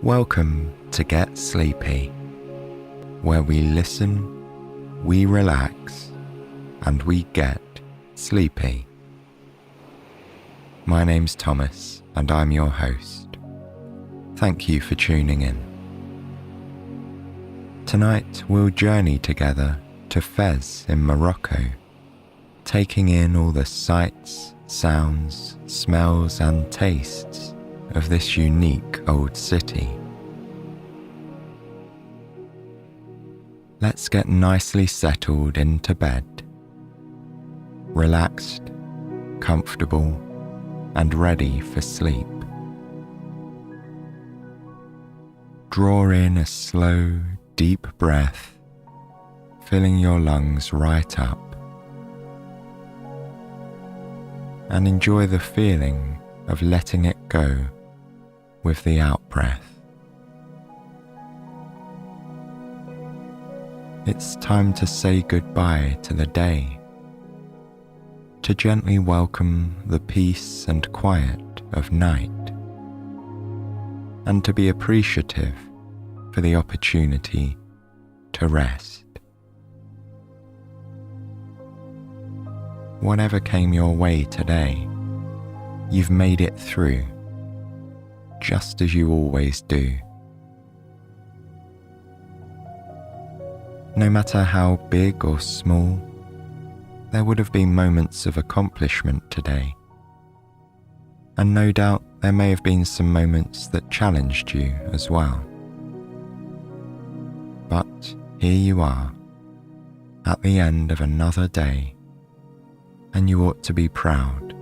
Welcome to Get Sleepy, where we listen, we relax, and we get sleepy. My name's Thomas, and I'm your host. Thank you for tuning in. Tonight we'll journey together to Fez in Morocco, taking in all the sights, sounds, smells and tastes of this unique old city. Let's get nicely settled into bed, relaxed, comfortable, and ready for sleep. Draw in a slow, deep breath, filling your lungs right up, and enjoy the feeling of letting it go with the out-breath. It's time to say goodbye to the day, to gently welcome the peace and quiet of night, and to be appreciative for the opportunity to rest. Whatever came your way today, you've made it through, just as you always do. No matter how big or small, there would have been moments of accomplishment today. And no doubt there may have been some moments that challenged you as well. But here you are, at the end of another day, and you ought to be proud.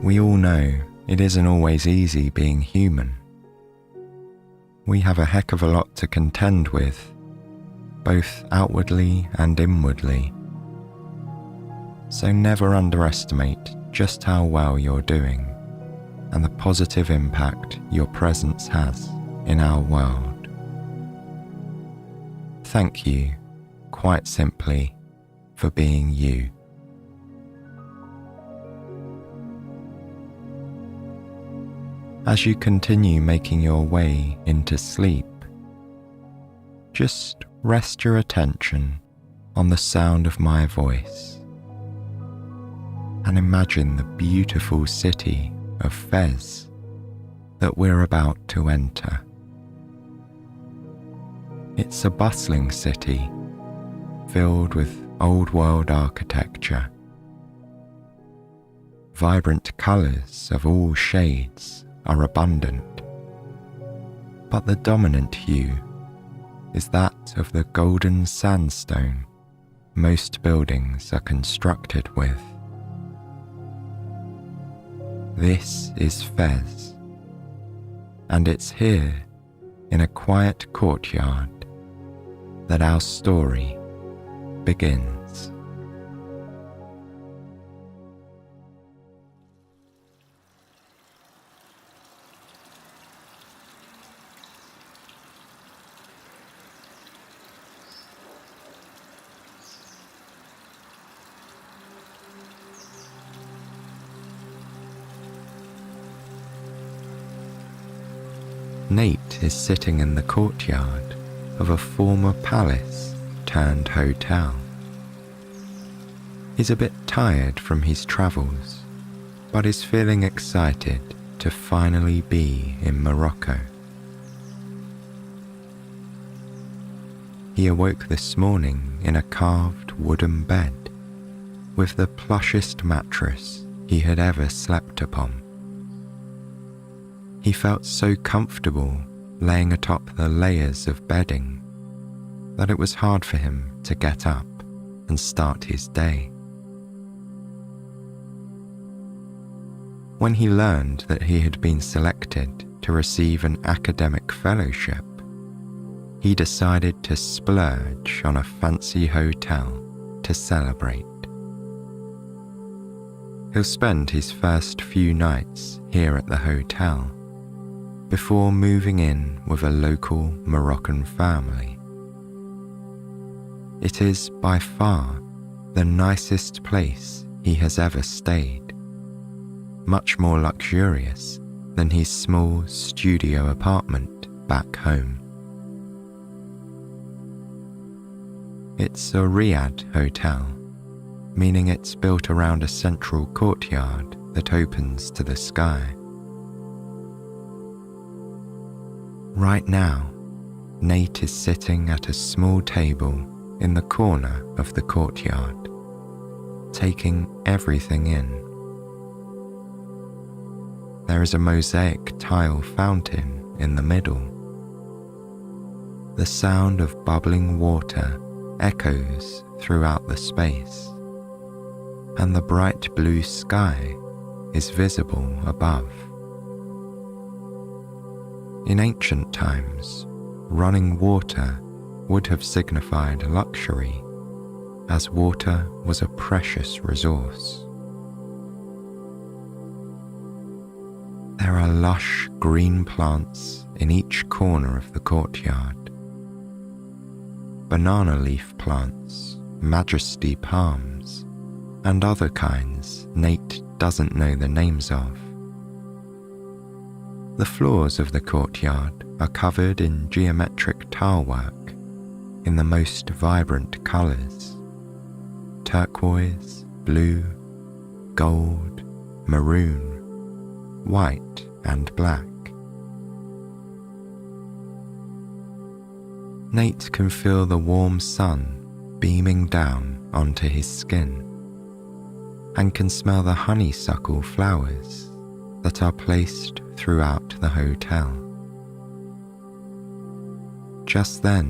We all know it isn't always easy being human. We have a heck of a lot to contend with, both outwardly and inwardly. So never underestimate just how well you're doing and the positive impact your presence has in our world. Thank you, quite simply, for being you. As you continue making your way into sleep, just rest your attention on the sound of my voice and imagine the beautiful city of Fez that we're about to enter. It's a bustling city filled with old world architecture. Vibrant colours of all shades are abundant, but the dominant hue is that of the golden sandstone most buildings are constructed with. This is Fez, and it's here in a quiet courtyard that our story begins. Nate is sitting in the courtyard of a former palace turned hotel. He's a bit tired from his travels, but is feeling excited to finally be in Morocco. He awoke this morning in a carved wooden bed with the plushest mattress he had ever slept upon. He felt so comfortable laying atop the layers of bedding that it was hard for him to get up and start his day. When he learned that he had been selected to receive an academic fellowship, he decided to splurge on a fancy hotel to celebrate. He'll spend his first few nights here at the hotel before moving in with a local Moroccan family. It is by far the nicest place he has ever stayed, much more luxurious than his small studio apartment back home. It's a riad hotel, meaning it's built around a central courtyard that opens to the sky. Right now, Nate is sitting at a small table in the corner of the courtyard, taking everything in. There is a mosaic tile fountain in the middle. The sound of bubbling water echoes throughout the space, and the bright blue sky is visible above. In ancient times, running water would have signified luxury, as water was a precious resource. There are lush green plants in each corner of the courtyard. Banana leaf plants, majesty palms, and other kinds Nate doesn't know the names of. The floors of the courtyard are covered in geometric tile work in the most vibrant colours: turquoise, blue, gold, maroon, white and black. Nate can feel the warm sun beaming down onto his skin and can smell the honeysuckle flowers that are placed throughout the hotel. Just then,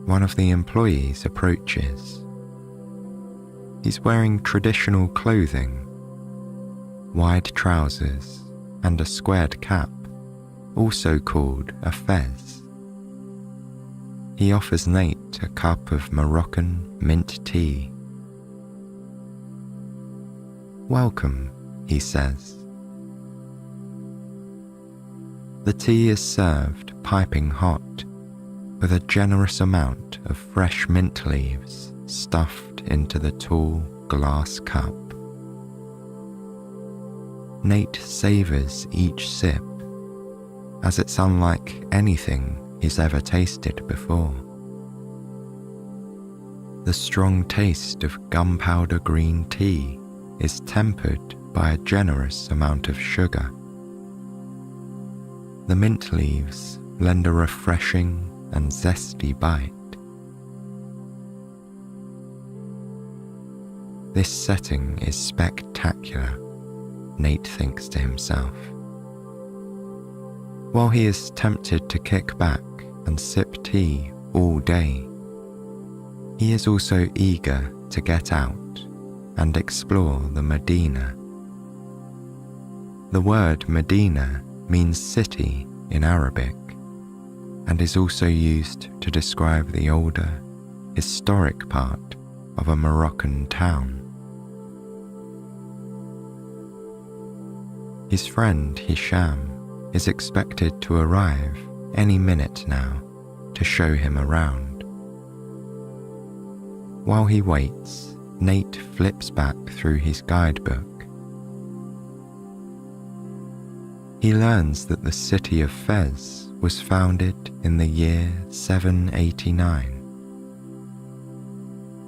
one of the employees approaches. He's wearing traditional clothing, wide trousers and a squared cap, also called a fez. He offers Nate a cup of Moroccan mint tea. "Welcome," he says. The tea is served piping hot, with a generous amount of fresh mint leaves stuffed into the tall glass cup. Nate savours each sip, as it's unlike anything he's ever tasted before. The strong taste of gunpowder green tea is tempered by a generous amount of sugar. The mint leaves lend a refreshing and zesty bite. This setting is spectacular, Nate thinks to himself. While he is tempted to kick back and sip tea all day, he is also eager to get out and explore the Medina. The word Medina means city in Arabic and is also used to describe the older, historic part of a Moroccan town. His friend Hisham is expected to arrive any minute now to show him around. While he waits, Nate flips back through his guidebook. He learns that the city of Fez was founded in the year 789.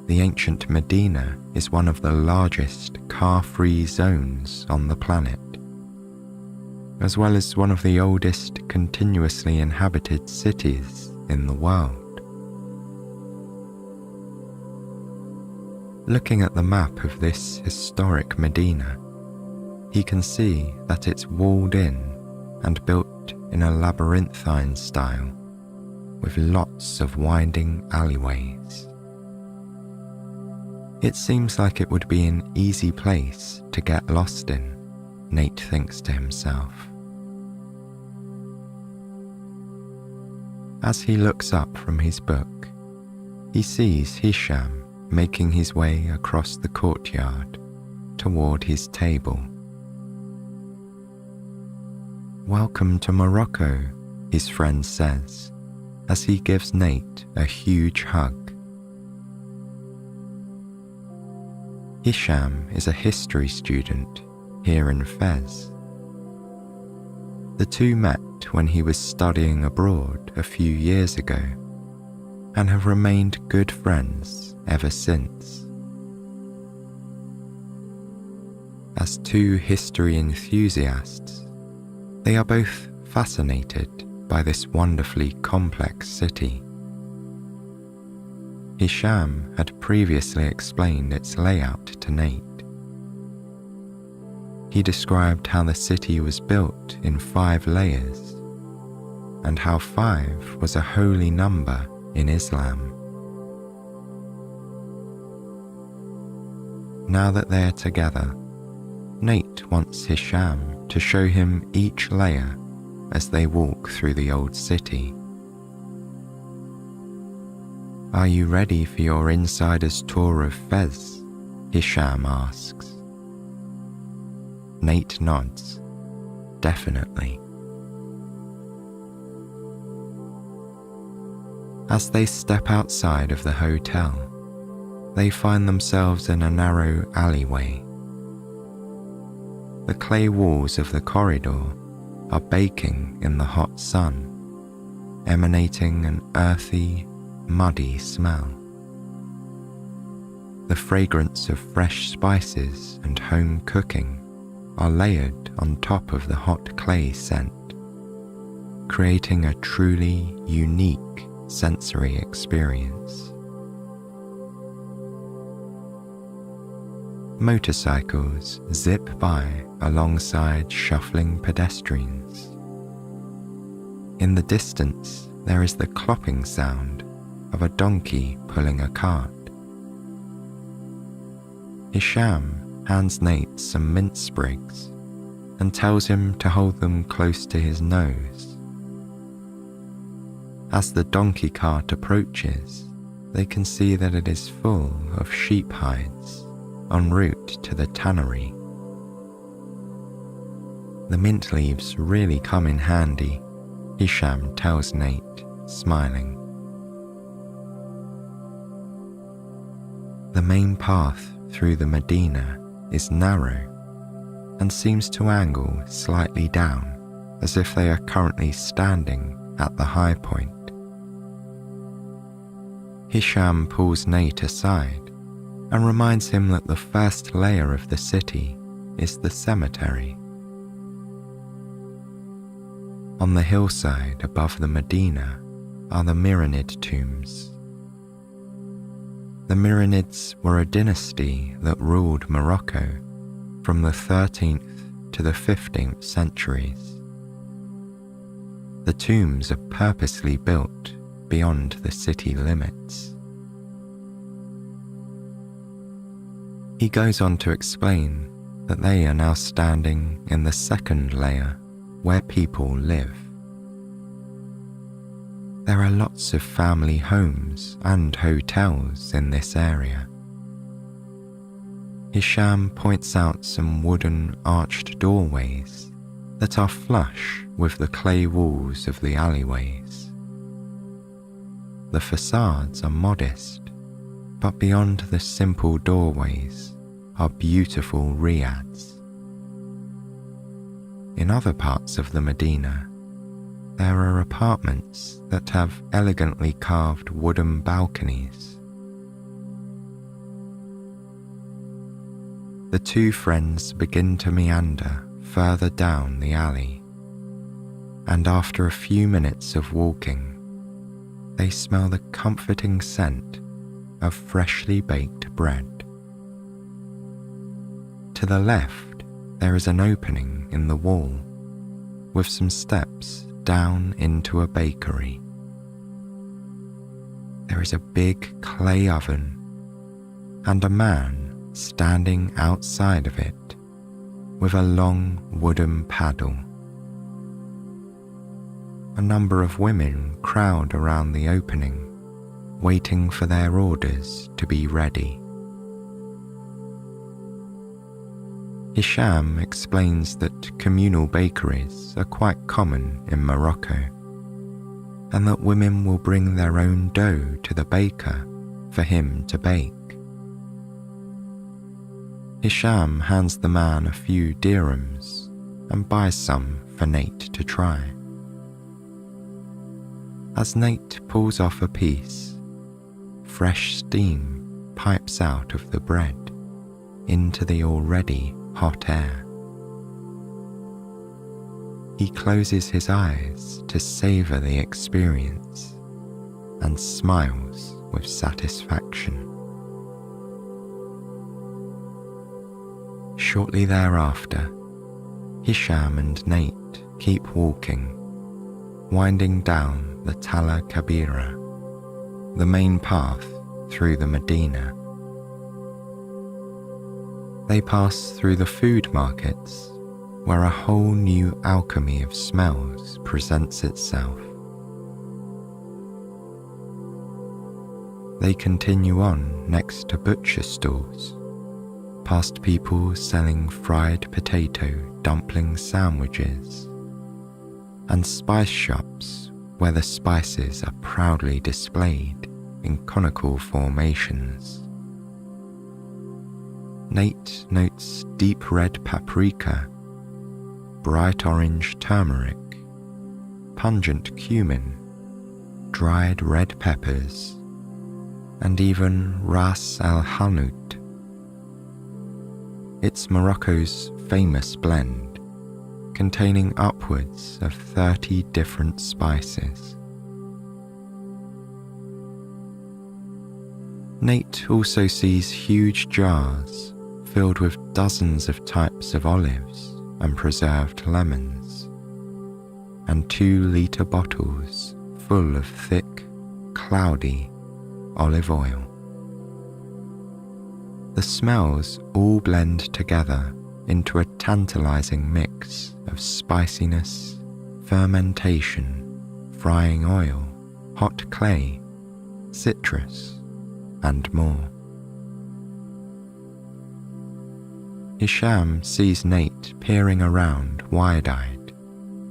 The ancient Medina is one of the largest car-free zones on the planet, as well as one of the oldest continuously inhabited cities in the world. Looking at the map of this historic Medina, he can see that it's walled in and built in a labyrinthine style, with lots of winding alleyways. It seems like it would be an easy place to get lost in, Nate thinks to himself. As he looks up from his book, he sees Hisham making his way across the courtyard toward his table. "Welcome to Morocco," his friend says, as he gives Nate a huge hug. Hisham is a history student here in Fez. The two met when he was studying abroad a few years ago and have remained good friends ever since. As two history enthusiasts, they are both fascinated by this wonderfully complex city. Hisham had previously explained its layout to Nate. He described how the city was built in 5 layers and how 5 was a holy number in Islam. Now that they are together, Nate wants Hisham to show him each layer as they walk through the old city. "Are you ready for your insider's tour of Fez?" Hisham asks. Nate nods. Definitely. As they step outside of the hotel, they find themselves in a narrow alleyway. The clay walls of the corridor are baking in the hot sun, emanating an earthy, muddy smell. The fragrance of fresh spices and home cooking are layered on top of the hot clay scent, creating a truly unique sensory experience. Motorcycles zip by alongside shuffling pedestrians. In the distance, there is the clopping sound of a donkey pulling a cart. Hisham hands Nate some mint sprigs and tells him to hold them close to his nose. As the donkey cart approaches, they can see that it is full of sheep hides en route to the tannery. "The mint leaves really come in handy," Hisham tells Nate, smiling. The main path through the Medina is narrow and seems to angle slightly down, as if they are currently standing at the high point. Hisham pulls Nate aside and reminds him that the first layer of the city is the cemetery. On the hillside above the Medina are the Myrinid tombs. The Myrinids were a dynasty that ruled Morocco from the 13th to the 15th centuries. The tombs are purposely built beyond the city limits. He goes on to explain that they are now standing in the second layer where people live. There are lots of family homes and hotels in this area. Hisham points out some wooden arched doorways that are flush with the clay walls of the alleyways. The facades are modest, but beyond the simple doorways are beautiful riads. In other parts of the Medina, there are apartments that have elegantly carved wooden balconies. The two friends begin to meander further down the alley, and after a few minutes of walking, they smell the comforting scent of freshly baked bread. To the left, there is an opening in the wall with some steps down into a bakery. There is a big clay oven and a man standing outside of it with a long wooden paddle. A number of women crowd around the opening, waiting for their orders to be ready. Hisham explains that communal bakeries are quite common in Morocco, and that women will bring their own dough to the baker for him to bake. Hisham hands the man a few dirhams and buys some for Nate to try. As Nate pulls off a piece, fresh steam pipes out of the bread into the already hot air. He closes his eyes to savor the experience and smiles with satisfaction. Shortly thereafter, Hisham and Nate keep walking, winding down the Tala Kabira, the main path through the Medina. They pass through the food markets, where a whole new alchemy of smells presents itself. They continue on next to butcher stalls, past people selling fried potato dumpling sandwiches, and spice shops where the spices are proudly displayed in conical formations. Nate notes deep red paprika, bright orange turmeric, pungent cumin, dried red peppers, and even ras al hanout. It's Morocco's famous blend, containing upwards of 30 different spices. Nate also sees huge jars filled with dozens of types of olives and preserved lemons, and 2-litre bottles full of thick, cloudy olive oil. The smells all blend together into a tantalizing mix of spiciness, fermentation, frying oil, hot clay, citrus, and more. Hisham sees Nate peering around wide-eyed,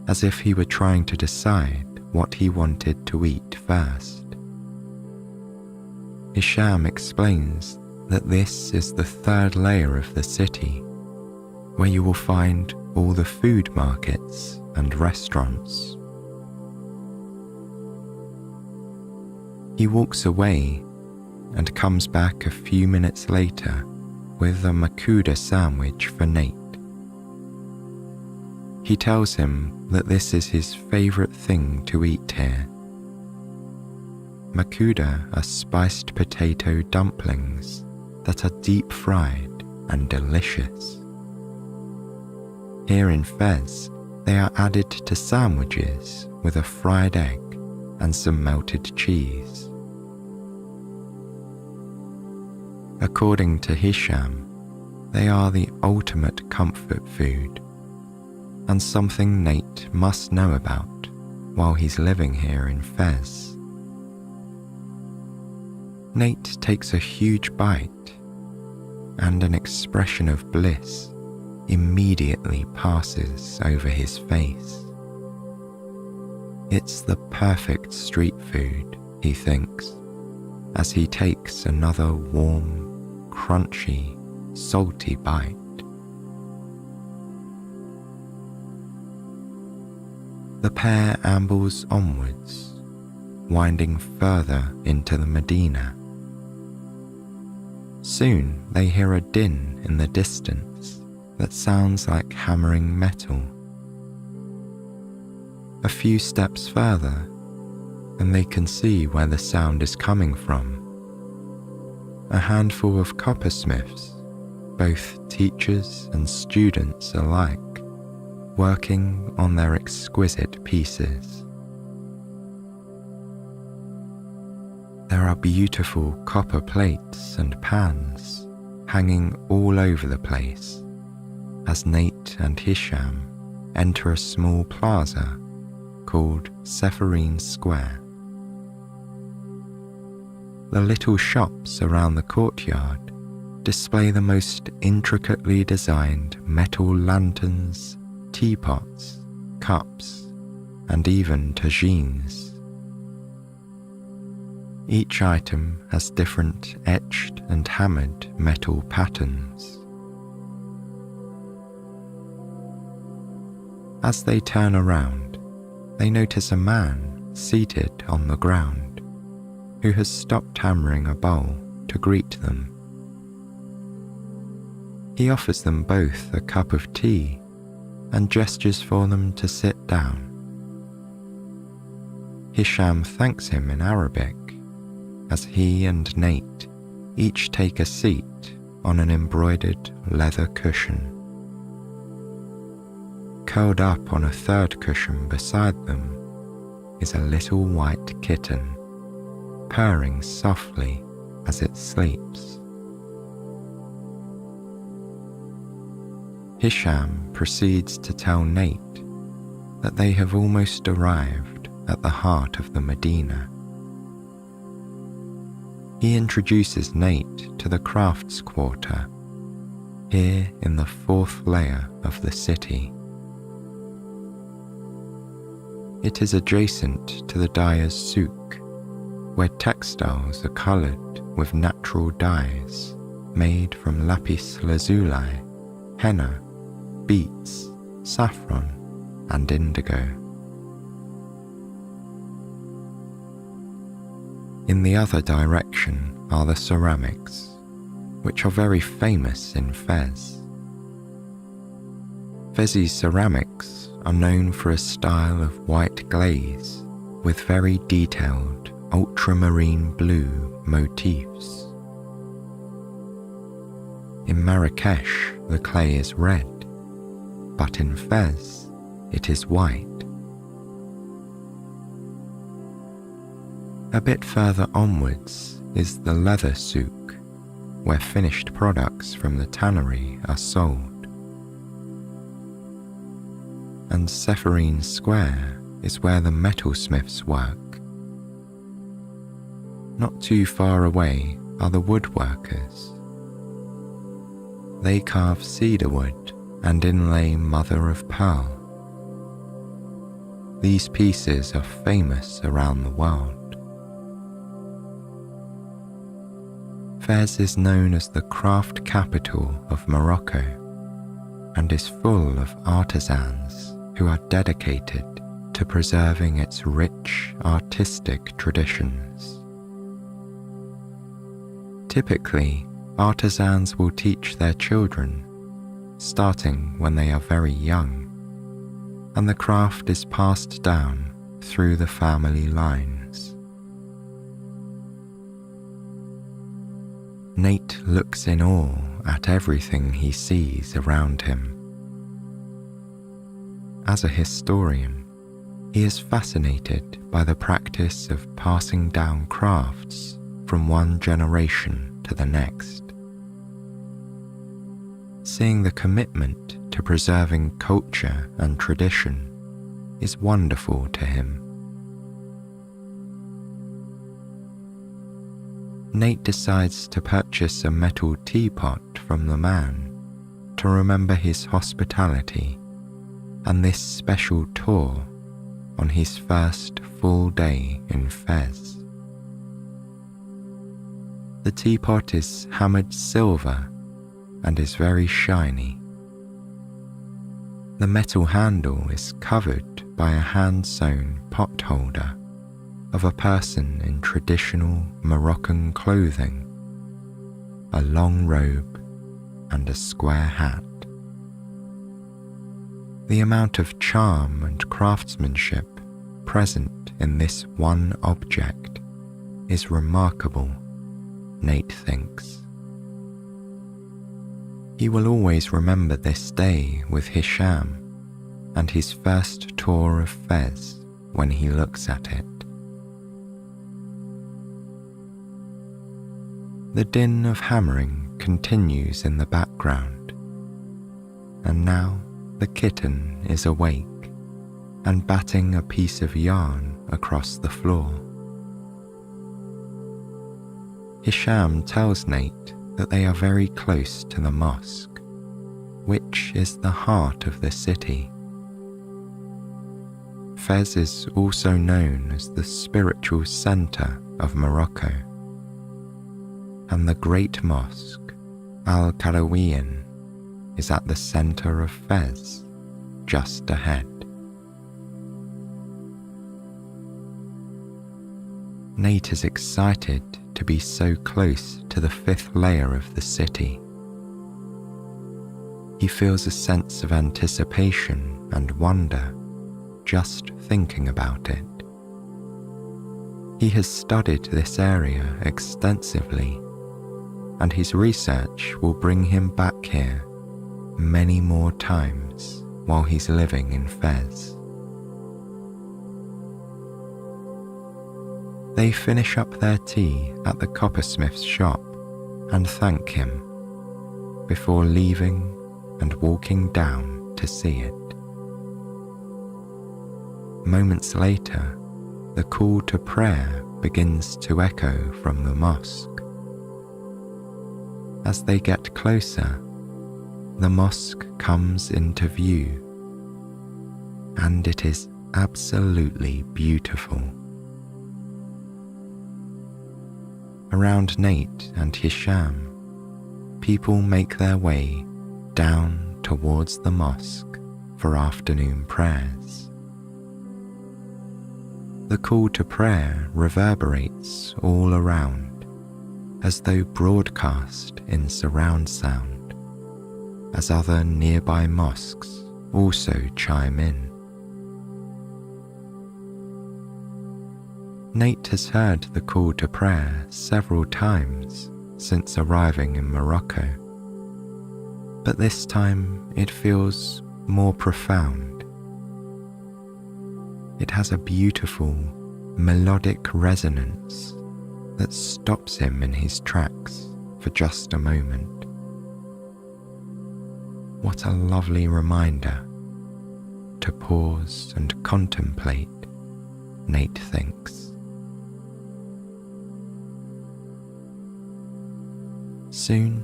as if he were trying to decide what he wanted to eat first. Hisham explains that this is the third layer of the city, where you will find all the food markets and restaurants. He walks away and comes back a few minutes later with a makuda sandwich for Nate. He tells him that this is his favourite thing to eat here. Makuda are spiced potato dumplings that are deep fried and delicious. Here in Fez, they are added to sandwiches with a fried egg and some melted cheese. According to Hisham, they are the ultimate comfort food, and something Nate must know about while he's living here in Fez. Nate takes a huge bite, and an expression of bliss immediately passes over his face. It's the perfect street food, he thinks, as he takes another warm, crunchy, salty bite. The pair ambles onwards, winding further into the Medina. Soon they hear a din in the distance that sounds like hammering metal. A few steps further, and they can see where the sound is coming from. A handful of coppersmiths, both teachers and students alike, working on their exquisite pieces. There are beautiful copper plates and pans hanging all over the place as Nate and Hisham enter a small plaza called Sepharine Square. The little shops around the courtyard display the most intricately designed metal lanterns, teapots, cups, and even tagines. Each item has different etched and hammered metal patterns. As they turn around, they notice a man seated on the ground who has stopped hammering a bowl to greet them. He offers them both a cup of tea and gestures for them to sit down. Hisham thanks him in Arabic as he and Nate each take a seat on an embroidered leather cushion. Curled up on a third cushion beside them is a little white kitten, purring softly as it sleeps. Hisham proceeds to tell Nate that they have almost arrived at the heart of the Medina. He introduces Nate to the crafts quarter, here in the fourth layer of the city. It is adjacent to the dyer's souk, where textiles are coloured with natural dyes made from lapis lazuli, henna, beets, saffron, and indigo. In the other direction are the ceramics, which are very famous in Fez. Fez's ceramics are known for a style of white glaze with very detailed ultramarine blue motifs. In Marrakesh, the clay is red, but in Fez, it is white. A bit further onwards is the leather souk, where finished products from the tannery are sold. And Sepharine Square is where the metalsmiths work. Not too far away are the woodworkers. They carve cedar wood and inlay mother of pearl. These pieces are famous around the world. Fez is known as the craft capital of Morocco and is full of artisans who are dedicated to preserving its rich artistic traditions. Typically, artisans will teach their children, starting when they are very young, and the craft is passed down through the family lines. Nate looks in awe at everything he sees around him. As a historian, he is fascinated by the practice of passing down crafts from one generation to the next. Seeing the commitment to preserving culture and tradition is wonderful to him. Nate decides to purchase a metal teapot from the man to remember his hospitality and this special tour on his first full day in Fez. The teapot is hammered silver and is very shiny. The metal handle is covered by a hand-sewn pot holder of a person in traditional Moroccan clothing, a long robe and a square hat. The amount of charm and craftsmanship present in this one object is remarkable, Nate thinks. He will always remember this day with Hisham and his first tour of Fez when he looks at it. The din of hammering continues in the background, and now the kitten is awake and batting a piece of yarn across the floor. Hisham tells Nate that they are very close to the mosque, which is the heart of the city. Fez is also known as the spiritual centre of Morocco, and the great mosque, Al-Qarawiyyin, is at the centre of Fez, just ahead. Nate is excited to be so close to the fifth layer of the city. He feels a sense of anticipation and wonder just thinking about it. He has studied this area extensively, and his research will bring him back here many more times while he's living in Fez. They finish up their tea at the coppersmith's shop and thank him before leaving and walking down to see it. Moments later, the call to prayer begins to echo from the mosque. As they get closer, the mosque comes into view, and it is absolutely beautiful. Around Nate and Hisham, people make their way down towards the mosque for afternoon prayers. The call to prayer reverberates all around, as though broadcast in surround sound, as other nearby mosques also chime in. Nate has heard the call to prayer several times since arriving in Morocco, but this time it feels more profound. It has a beautiful, melodic resonance that stops him in his tracks for just a moment. What a lovely reminder to pause and contemplate, Nate thinks. Soon,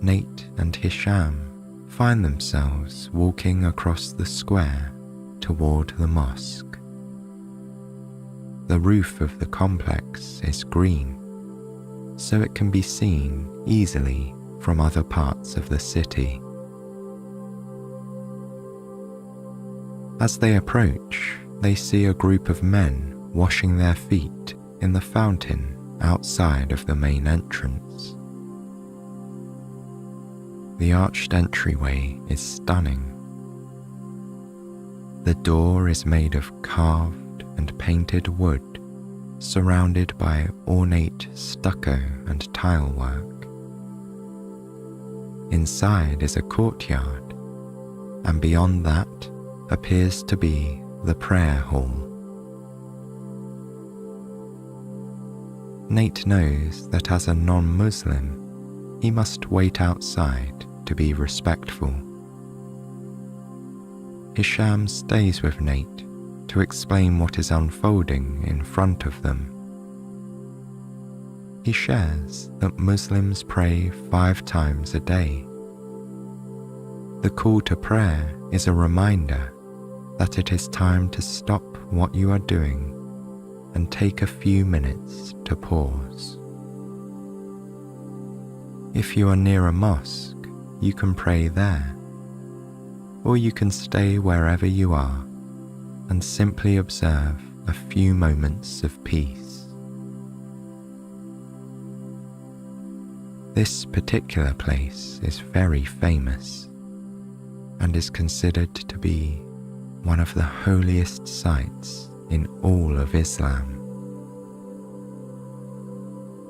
Nate and Hisham find themselves walking across the square toward the mosque. The roof of the complex is green, so it can be seen easily from other parts of the city. As they approach, they see a group of men washing their feet in the fountain outside of the main entrance. The arched entryway is stunning. The door is made of carved and painted wood, surrounded by ornate stucco and tile work. Inside is a courtyard, and beyond that appears to be the prayer hall. Nate knows that as a non-Muslim, he must wait outside to be respectful. Hisham stays with Nate to explain what is unfolding in front of them. He shares that Muslims pray 5 times a day. The call to prayer is a reminder that it is time to stop what you are doing and take a few minutes to pause. If you are near a mosque, you can pray there, or you can stay wherever you are and simply observe a few moments of peace. This particular place is very famous and is considered to be one of the holiest sites in all of Islam.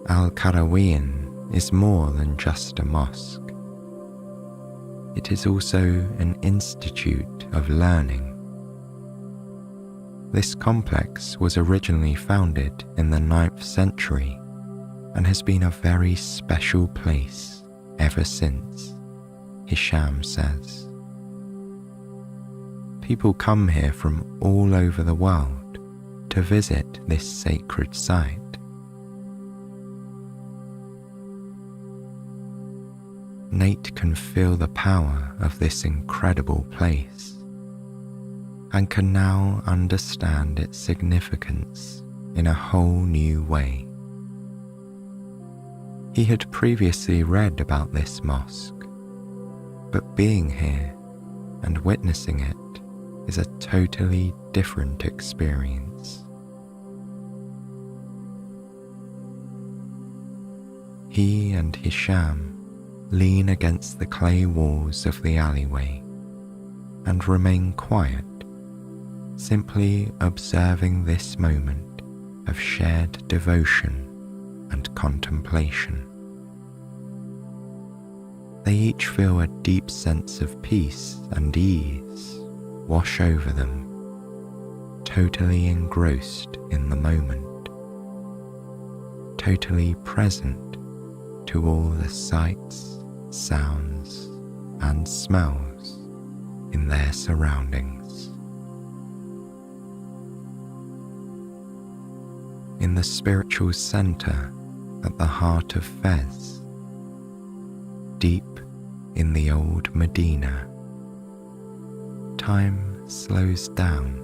Al-Qarawiyyin is more than just a mosque. It is also an institute of learning. This complex was originally founded in the 9th century and has been a very special place ever since, Hisham says. People come here from all over the world to visit this sacred site. Nate can feel the power of this incredible place and can now understand its significance in a whole new way. He had previously read about this mosque, but being here and witnessing it is a totally different experience. He and Hisham lean against the clay walls of the alleyway and remain quiet, simply observing this moment of shared devotion and contemplation. They each feel a deep sense of peace and ease wash over them, totally engrossed in the moment, totally present to all the sights, sounds, and smells in their surroundings. In the spiritual center at the heart of Fez, deep in the old Medina, time slows down.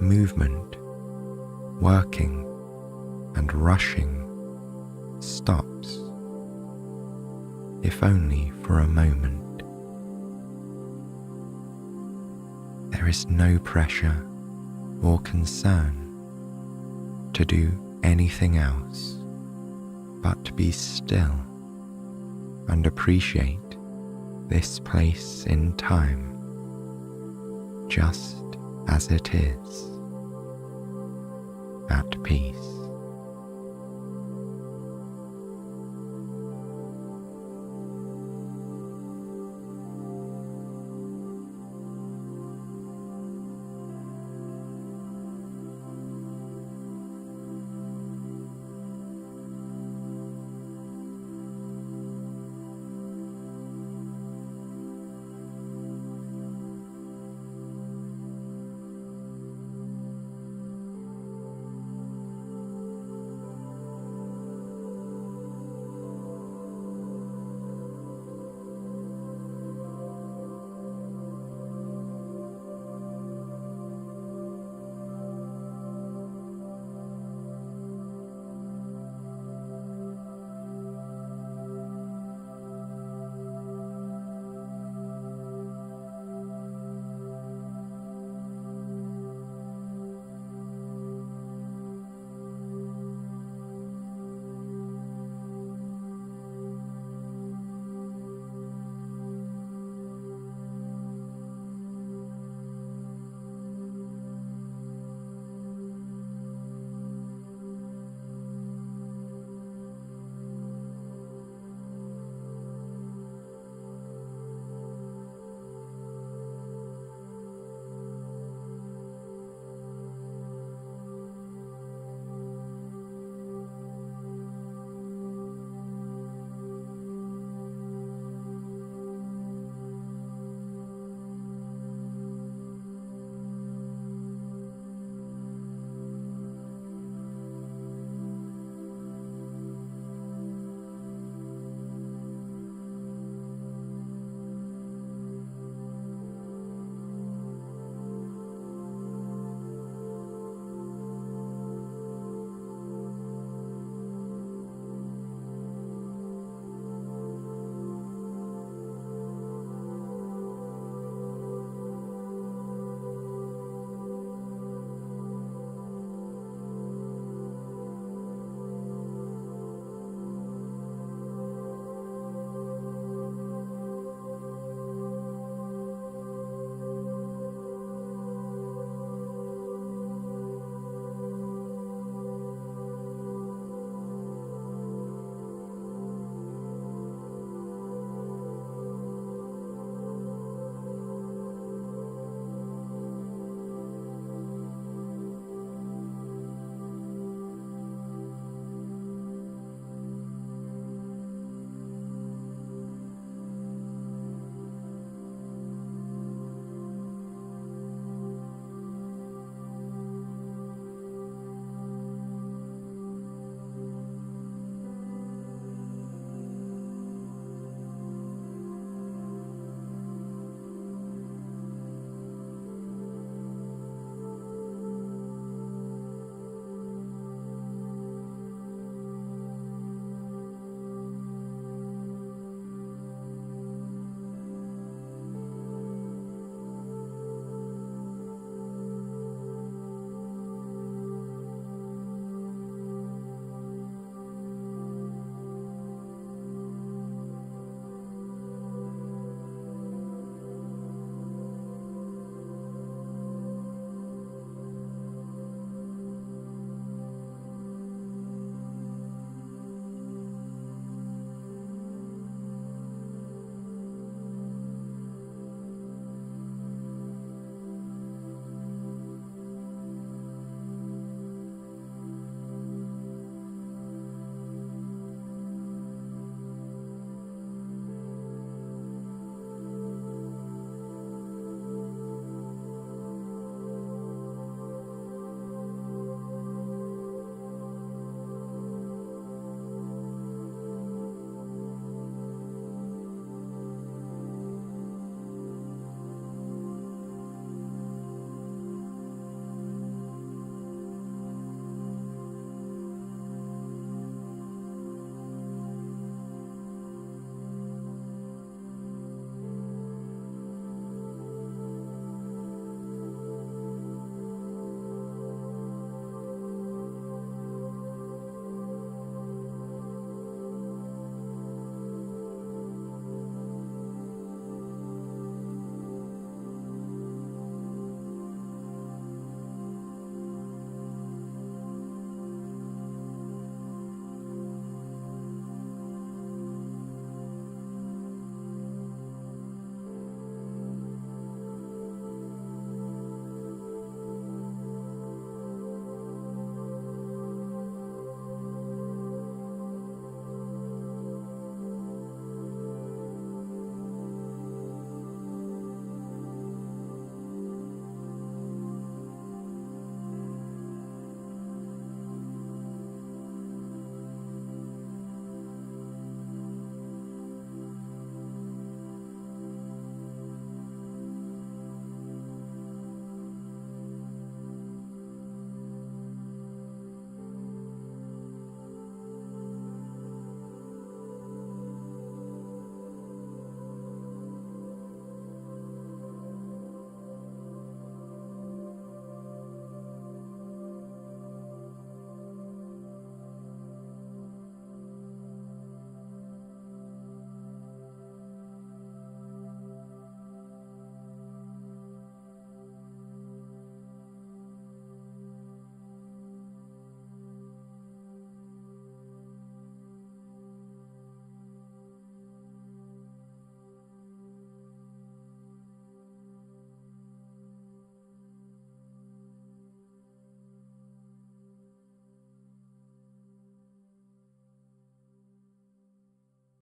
Movement, working, and rushing stops, if only for a moment. There is no pressure or concern to do anything else but be still and appreciate this place in time just as it is, at peace.